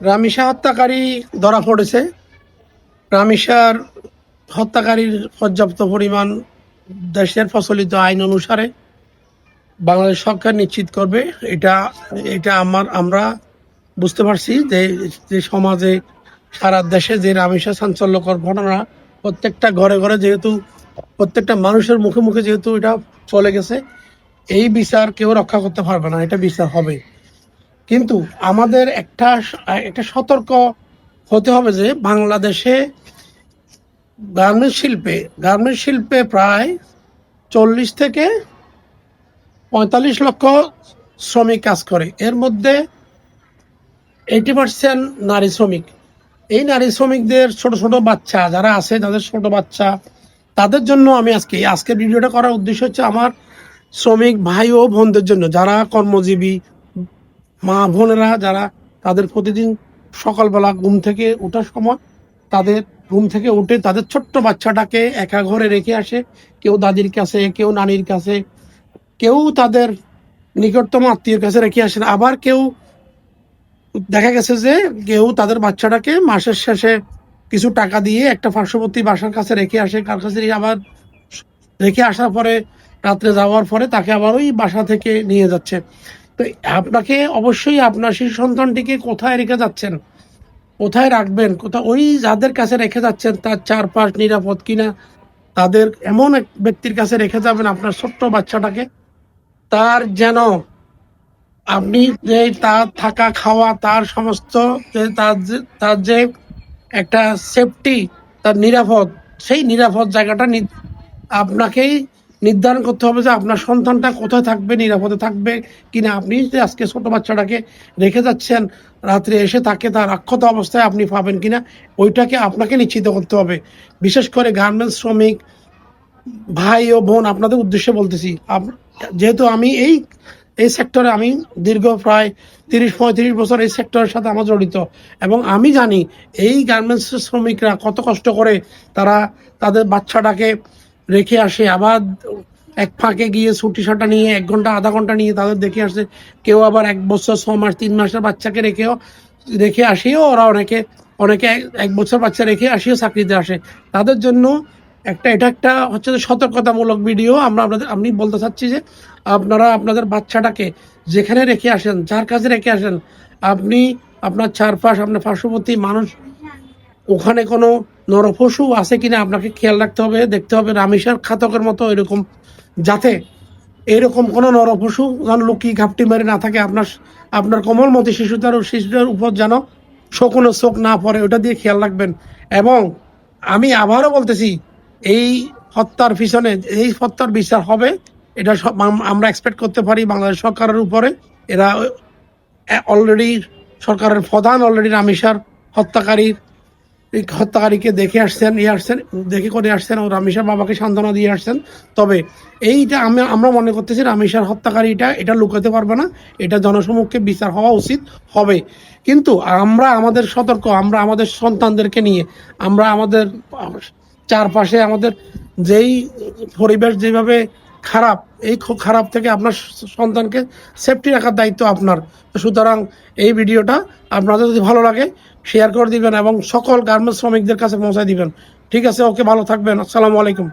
রামিসা হত্যাকারী ধরা পড়েছে। রামিসার হত্যাকারীর পর্যাপ্ত পরিমাণ দেশের প্রচলিত আইন অনুসারে বাংলাদেশ সরকার নিশ্চিত করবে। এটা এটা আমরা বুঝতে পারছি যে সমাজে সারা দেশে যে রামিসা চাঞ্চল্যকর ঘটনা প্রত্যেকটা ঘরে ঘরে যেহেতু প্রত্যেকটা মানুষের মুখে মুখে যেহেতু এটা চলে গেছে, এই বিচার কেউ রক্ষা করতে পারবে না, এটা বিচার হবে। কিন্তু আমাদের একটা একটা সতর্ক হতে হবে যে বাংলাদেশে গার্মেন্টস শিল্পে প্রায় 40 থেকে 45 লক্ষ শ্রমিক কাজ করে। এর মধ্যে 80% নারী শ্রমিক। এই নারী শ্রমিকদের ছোট ছোট বাচ্চা যারা আছে, তাদের ছোট বাচ্চা, তাদের জন্য আমি আজকে ভিডিওটা করার উদ্দেশ্য হচ্ছে আমার শ্রমিক ভাই ও বোনদের জন্য, যারা কর্মজীবী মা বোনেরা, যারা তাদের প্রতিদিন সকালবেলা ঘুম থেকে ওঠার সময় তাদের ঘুম থেকে উঠে তাদের ছোট্ট বাচ্চাটাকে একা ঘরে রেখে আসে, কেউ দাদির কাছে, কেউ নানির কাছে, কেউ তাদের নিকটতম আত্মীয়ের কাছে রেখে আসেন। আবার কেউ দেখা গেছে যে কেউ তাদের বাচ্চাটাকে মাসের শেষে কিছু টাকা দিয়ে একটা পার্শ্ববর্তী বাসার কাছে রেখে আসে, কার কাছে আবার রেখে আসার পরে রাত্রে যাওয়ার পরে তাকে আবার ওই বাসা থেকে নিয়ে যাচ্ছে। তো আপনাকে অবশ্যই আপনার শিশু সন্তানটিকে কোথায় রেখে যাচ্ছেন, কোথায় রাখবেন, কোথায় ওই যাদের কাছে রেখে যাচ্ছেন তার চারপাশ নিরাপদ কিনা, তাদের এমন এক ব্যক্তির কাছে রেখে যাবেন আপনার ছোট্ট বাচ্চাটাকে, তার যেন আপনি যে তার থাকা খাওয়া তার সমস্ত তার যে একটা সেফটি, তার নিরাপদ, সেই নিরাপদ জায়গাটা আপনাকেই নির্ধারণ করতে হবে যে আপনার সন্তানটা কোথায় থাকবে, নিরাপদে থাকবে কিনা। আপনি যে আজকে ছোট বাচ্চাটাকে রেখে যাচ্ছেন, রাত্রে এসে তাকে তার অক্ষত অবস্থায় আপনি পাবেন কিনা, ওইটাকে আপনাকে নিশ্চিত করতে হবে। বিশেষ করে গার্মেন্টস শ্রমিক ভাই ও বোন, আপনাদের উদ্দেশ্যে বলতেছি, যেহেতু আমি এই সেক্টরে আমি দীর্ঘ প্রায় 30-35 বছর এই সেক্টরের সাথে আমার জড়িত, এবং আমি জানি এই গার্মেন্টস শ্রমিকরা কত কষ্ট করে তারা তাদের বাচ্চাটাকে রেখে আসে, আবার এক ফাঁকে গিয়ে ছুটি ছাটা নিয়ে 1 ঘন্টা আধা ঘন্টা নিয়ে তাদের দেখে আসে। কেউ আবার 1 বছর 6 মাস 3 মাসের বাচ্চাকে রেখে আসিও, ওরা অনেকে 1 বছর বাচ্চা রেখে আসিও চাকরিতে আসে। তাদের জন্য এটা একটা হচ্ছে যে সতর্কতামূলক ভিডিও। আমি বলতে চাচ্ছি যে আপনারা আপনাদের বাচ্চাটাকে যেখানে রেখে আসেন, যার কাছে রেখে আসেন, আপনি আপনার চারপাশ, আপনার পার্শ্ববর্তী মানুষ, ওখানে কোনো নরপশু আছে কিনা আপনাকে খেয়াল রাখতে হবে, দেখতে হবে। রামিসার ঘাতকের মতো এরকম যাতে এরকম কোনো নরপশু যেন লুকিয়ে ঘাপটি মেরে না থাকে আপনার কোমলমতি শিশুটার উপর যেন শকুনের চোখ না পড়ে, ওটা দিয়ে খেয়াল রাখবেন। এবং আমি আবারও বলতেছি, এই হত্যার পিছনে এই হত্যার বিচার হবে, এটা আমরা এক্সপেক্ট করতে পারি বাংলাদেশ সরকারের উপরে। এরা অলরেডি সরকারের প্রধান অলরেডি রামিসার হত্যাকারীকে দেখে আসছেন ও রামিসার বাবাকে সান্ত্বনা দিয়ে আসছেন। তবে এইটা আমরা মনে করতেছি রামিসার হত্যাকারীটা এটা লুকাতে পারবে না, এটা জনসমক্ষে বিচার হওয়া উচিত হবে। কিন্তু আমরা আমাদের সতর্ক, আমরা আমাদের সন্তানদেরকে নিয়ে, আমরা আমাদের চারপাশে আমাদের যেই পরিবেশ যেভাবে খারাপ, এই খারাপ থেকে আপনার সন্তানকে সেফটি রাখার দায়িত্ব আপনার। সুতরাং এই ভিডিওটা আপনাদের যদি ভালো লাগে শেয়ার করে দিবেন এবং সকল গার্মেন্টস শ্রমিকদের কাছে পৌঁছায় দিবেন। ঠিক আছে, ওকে, ভালো থাকবেন। আসসালামু আলাইকুম।